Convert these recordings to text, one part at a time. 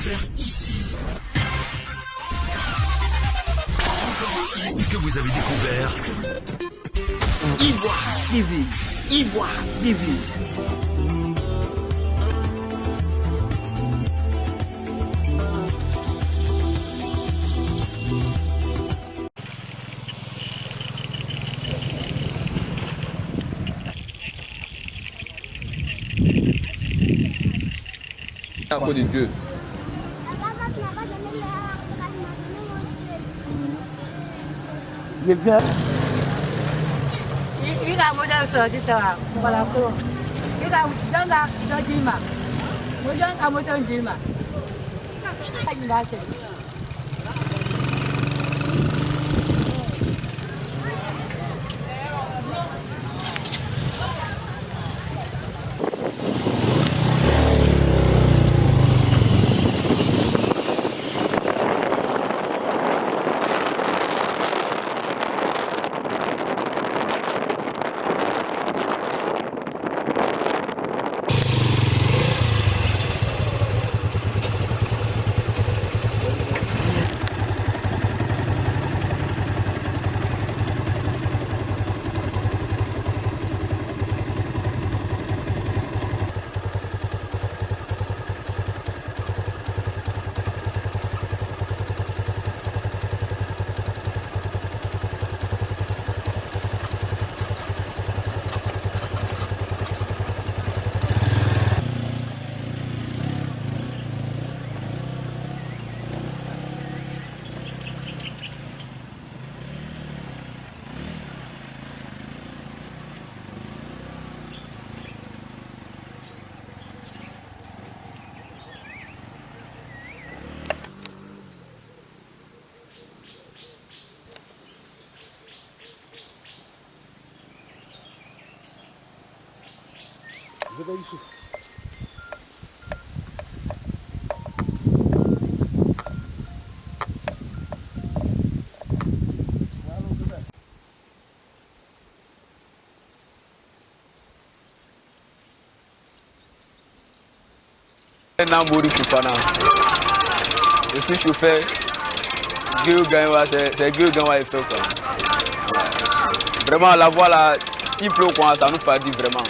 faire ici. Encore que vous avez découvert Ivoire TV. Ivoire TV. À cause de Dieu. Il a modèle sur le terrain. Voilà quoi. Il a dans Dima. Modèle à modèle Dima. Il a fait. Je suis chauffeur. C'est Guillaume Ganwa fait quoi. Vraiment la voie là, si pleut quoi, ça nous fatigue vraiment.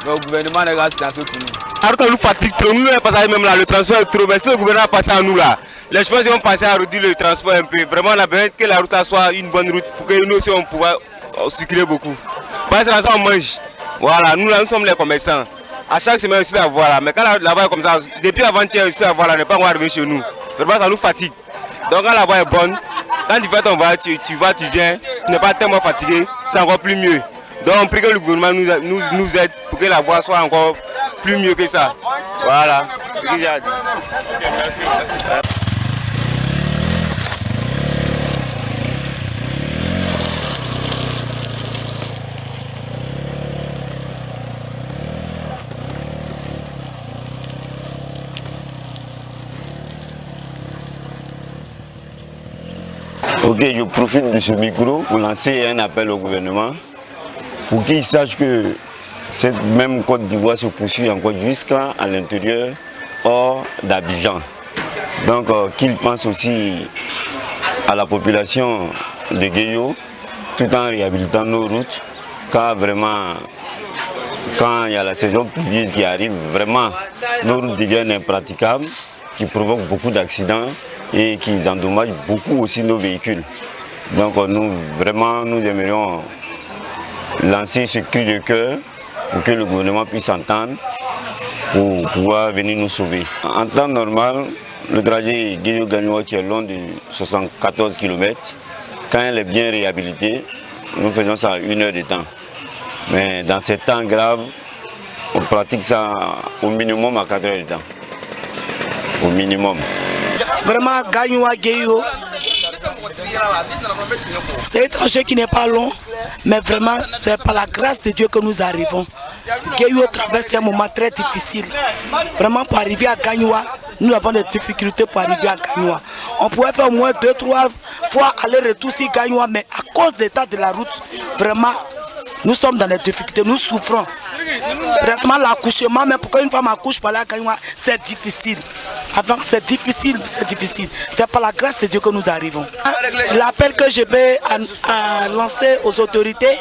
Le gouvernement n'est pas silencieux pour nous. Alors que nous fatigue trop, nous pas passer même là, le transport est trop, mais si le gouvernement passe à nous là, les chauffeurs vont passer à réduire le transport un peu. Vraiment on a besoin que la route soit une bonne route pour que nous aussi on puisse circuler beaucoup. Parce que là on mange. Voilà, nous là nous sommes les commerçants. À chaque semaine aussi la voie là, mais quand la voie est comme ça, depuis avant-hier aussi la voie là n'est pas arrivé chez nous. Vraiment ça nous fatigue. Donc quand la voie est bonne, quand tu fais ton voyage, tu vas, tu viens, tu n'es pas tellement fatigué, c'est encore plus mieux. Donc on prie que le gouvernement nous aide pour que la voie soit encore plus mieux que ça. Voilà. C'est ce que j'ai à dire. Merci. Ok, je profite de ce micro pour lancer un appel au gouvernement pour qu'il sache que cette même Côte d'Ivoire se poursuit encore jusqu'à l'intérieur, hors d'Abidjan. Donc qu'il pense aussi à la population de Guéyo tout en réhabilitant nos routes, car vraiment, quand il y a la saison pluvieuse qui arrive, vraiment nos routes deviennent impraticables, qui provoquent beaucoup d'accidents et qui endommagent beaucoup aussi nos véhicules. Donc nous aimerions lancer ce cri de cœur pour que le gouvernement puisse entendre pour pouvoir venir nous sauver. En temps normal, le trajet Guéyo-Ganwa qui est long de 74 km, quand elle est bien réhabilitée, nous faisons ça à 1 heure de temps. Mais dans ces temps graves, on pratique ça au minimum à 4 heures de temps. Au minimum. Vraiment, Ganwa Guéyo, c'est un trajet qui n'est pas long, mais vraiment, c'est par la grâce de Dieu que nous arrivons. Guéyo traverse un moment très difficile. Vraiment, pour arriver à Ganwa, nous avons des difficultés pour arriver à Ganwa. On pouvait faire au moins 2-3 fois aller-retour sur Ganwa, mais à cause de l'état de la route, vraiment, nous sommes dans des difficultés, nous souffrons. Vraiment, l'accouchement, mais pourquoi une femme accouche par là à Ganwa, c'est difficile. Avant, c'est difficile, c'est difficile. C'est par la grâce de Dieu que nous arrivons. L'appel que je vais lancer aux autorités,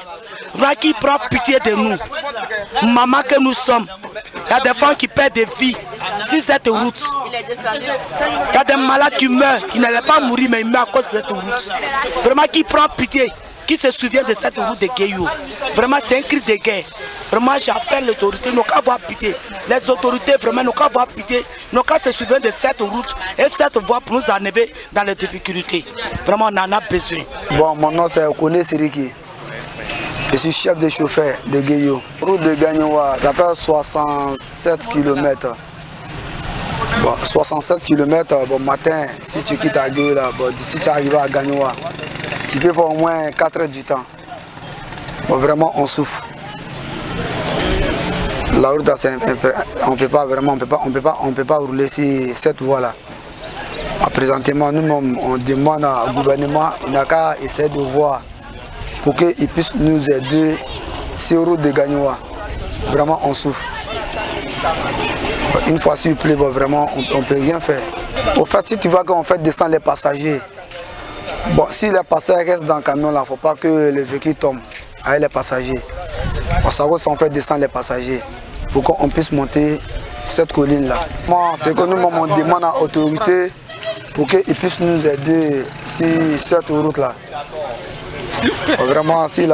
qui prend pitié de nous, maman que nous sommes. Il y a des femmes qui perdent des vies sur cette route. Il y a des malades qui meurent, qui n'allaient pas mourir, mais ils meurent à cause de cette route. Vraiment, qui prend pitié, qui se souvient de cette route de Guéyou. Vraiment, c'est un cri de guerre. Vraiment, j'appelle les autorités, nous qu'à avoir pitié. Les autorités, vraiment, nous qu'à avoir pitié, nous qu'à se souvenir de cette route et cette voie pour nous enlever dans les difficultés. Vraiment, on en a besoin. Bon, mon nom c'est Okone Siriki. Je suis chef de chauffeur de Guéyou. Route de Gagnoua, ça fait 67 km. Bon, 67 km, bon matin, si tu quittes à Guéyou, bon, d'ici tu arrives à Gagnoua, tu peux faire au moins 4 heures du temps. Bon, vraiment, on souffre. La route, on peut pas vraiment, on peut pas rouler sur cette voie-là. Présentement, nous-mêmes, on demande au gouvernement, il n'a qu'à essayer de voir pour qu'ils puissent nous aider sur la route de Gagnoua. Vraiment, on souffre. Une fois s'il pleut, vraiment, on ne peut rien faire. Au fait, si tu vois qu'on fait descendre les passagers, bon, si les passagers restent dans le camion, il ne faut pas que le véhicule tombe avec les passagers. On savoir si on fait descendre les passagers pour qu'on puisse monter cette colline-là. C'est que nous, on demande à l'autorité pour qu'ils puissent nous aider sur cette route-là. Vraiment, si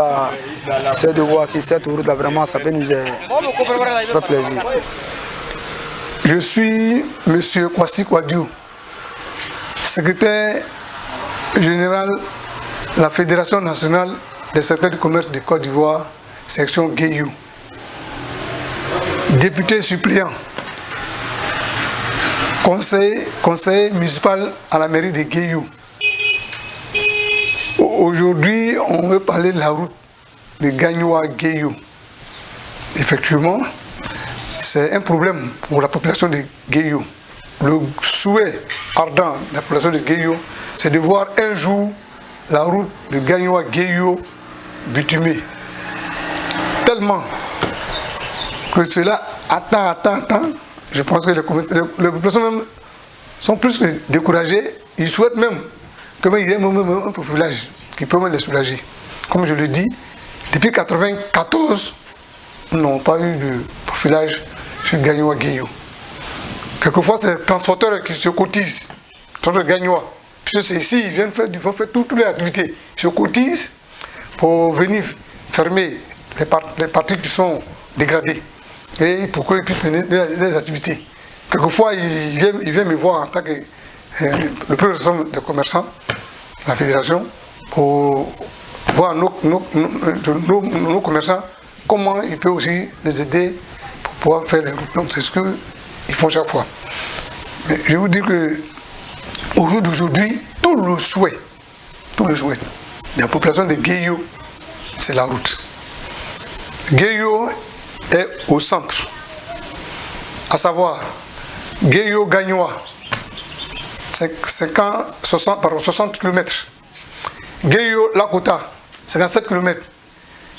c'est de voir si cette route-là, vraiment, ça peut nous faire plaisir. Je suis M. Kwasi Kwadiou, secrétaire général de la Fédération nationale des secteurs du commerce de Côte d'Ivoire, section Guéyou. Député suppléant, conseiller municipal à la mairie de Guéyou. Aujourd'hui, on veut parler de la route de Gagnoua-Guéyou. Effectivement, c'est un problème pour la population de Guéyou. Le souhait ardent de la population de Guéyou, c'est de voir un jour la route de Gagnoua-Guéyou bitumée. Tellement que cela attend. Je pense que les populations même sont plus que découragées. Ils souhaitent même qu'il y ait un profilage qui peut même les soulager. Comme je le dis, depuis 1994, nous n'avons pas eu de profilage sur Gagnoua-Guéyou. Quelquefois, c'est les transporteurs qui se cotisent, transporteurs Gagnoua. Puisque c'est ici, ils viennent faire toutes les activités. Ils se cotisent pour venir fermer les parties qui sont dégradées et pour qu'ils puissent mener les activités. Quelquefois, ils viennent me voir en tant que le président des commerçants, la fédération, pour voir nos commerçants, comment ils peuvent aussi les aider pour pouvoir faire les routes. Donc c'est ce qu'ils font chaque fois. Mais je vous dis que au jour d'aujourd'hui, tout le souhait de la population de Guéyou, c'est la route. Guéyou est au centre, à savoir Guéyou-Gagnoua, 60 km. Guéyou-Lakota, 57 km.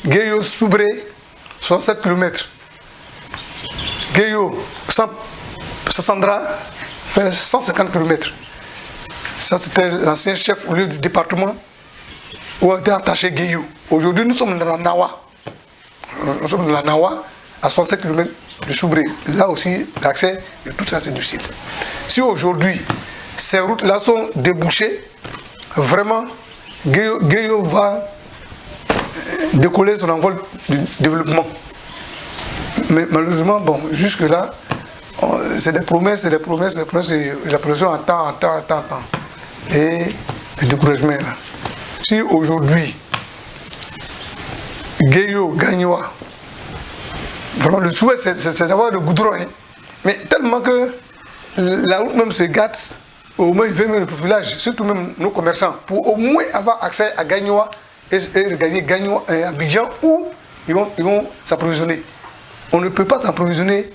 Guéyou-Soubré, 67 km. Guéyou-Sassandra fait 150 km. Ça, c'était l'ancien chef au lieu du département où a été attaché Guéyou. Aujourd'hui, nous sommes dans la Nawa. Nous sommes dans la Nawa, à 67 km de Soubré. Là aussi, l'accès et tout ça, c'est difficile. Si aujourd'hui, ces routes-là sont débouchées, vraiment, Guéyou va décoller son envol du développement. Mais malheureusement, bon, jusque-là, c'est des promesses, et la population attend. Et le découragement est là. Si aujourd'hui, Guéyou-Gagnoua, vraiment le souhait c'est d'avoir le goudron, hein. Mais tellement que la route même se gâte, au moins ils veulent même le profilage, surtout même nos commerçants, pour au moins avoir accès à Gagnoua et gagner Gagnoua à Abidjan où ils vont s'approvisionner. On ne peut pas s'approvisionner,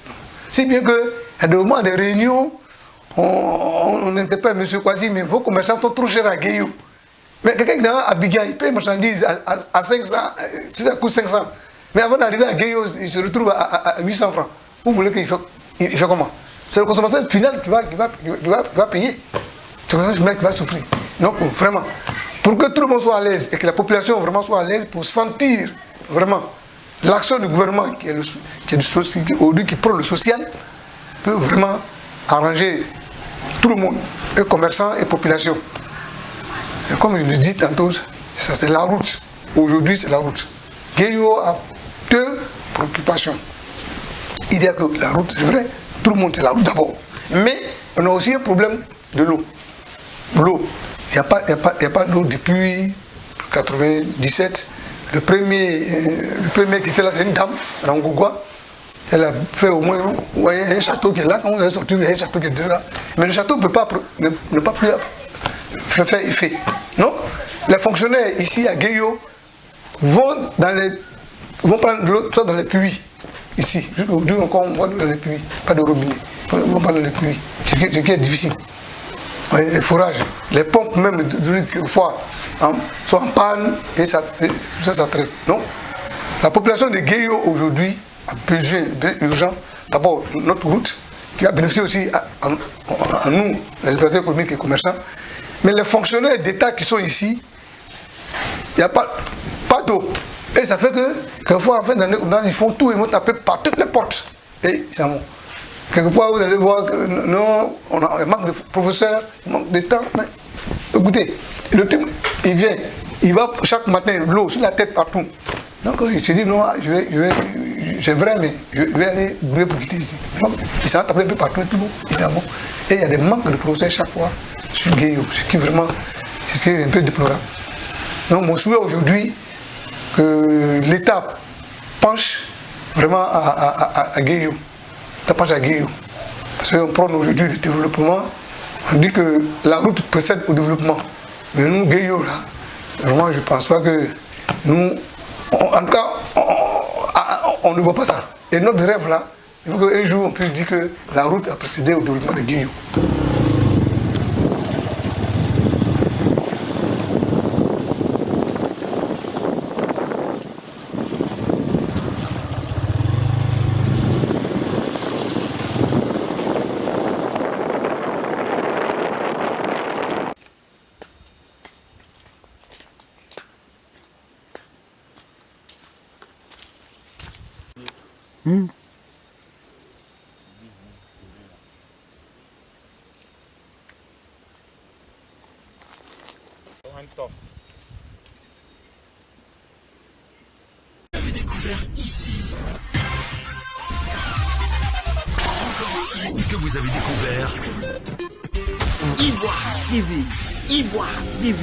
si bien que à des moments, des réunions, on interpelle M. Kwasi, mais vos commerçants sont trop chers à Guéyou. Mais quelqu'un qui est à Abidjan, il paye marchandises à 500, si ça coûte 500. Mais avant d'arriver à Guéyou, il se retrouve à 800 francs. Vous voulez qu'il fait comment? c'est le consommateur final qui va payer. C'est le consommateur final qui va souffrir. Donc vraiment, pour que tout le monde soit à l'aise et que la population vraiment soit à l'aise pour sentir vraiment l'action du gouvernement qui prend le social, peut vraiment arranger tout le monde, et commerçants et population. Et comme je le dis tantôt, ça c'est la route. Aujourd'hui c'est la route. Guéyo a deux préoccupations. Il y a que la route, c'est vrai, tout le monde c'est la route d'abord. Mais on a aussi un problème de l'eau. L'eau. Il n'y a pas d'eau depuis 1997. Le premier qui était là, c'est une dame, Rangougua. Elle a fait au moins, vous voyez, un château qui est là. Quand vous allez sortir, il y a un château qui est là. Mais le château ne peut pas plus faire effet. Non? Les fonctionnaires ici à Guéyo vont prendre de l'eau, soit dans les puits. Ici, jusqu'aujourd'hui encore, on voit dans les puits. Pas de robinet. On va pas dans les puits. Ce qui est difficile. Les fourrages, les pompes même, quelquefois, sont en panne et ça traite. Non? La population de Guéyo aujourd'hui a besoin urgent, d'abord notre route, qui a bénéficié aussi à nous, les opérateurs économiques et commerçants, mais les fonctionnaires d'État qui sont ici, il n'y a pas d'eau. Et ça fait que, quelquefois, en fait, ils font tout, ils vont taper par toutes les portes. Et ils s'en vont. Quelquefois, vous allez voir que non, on a un manque de professeurs, un manque de temps. Mais écoutez, le type, il vient, il va chaque matin, l'eau sur la tête partout. Donc, il se dit, non, c'est vrai, mais je vais aller brûler pour quitter ici. Donc, il s'en va taper un peu partout, tout le monde, ils s'en vont. Et il y a des manques de professeurs chaque fois sur Guéyo, ce qui vraiment, c'est ce qui est un peu déplorable. Donc, mon souhait aujourd'hui, que l'État penche vraiment à Guéyo. L'État penche à Guéyo. Parce qu'on prend aujourd'hui le développement, on dit que la route précède au développement. Mais nous, Guéyo, là, vraiment, je ne pense pas que nous, en tout cas, on ne voit pas ça. Et notre rêve, là, il faut qu'un jour, on puisse dire que la route a précédé au développement de Guéyo. Vous avez découvert ici. Encore que vous avez découvert. Ivoire TV. Ivoire TV.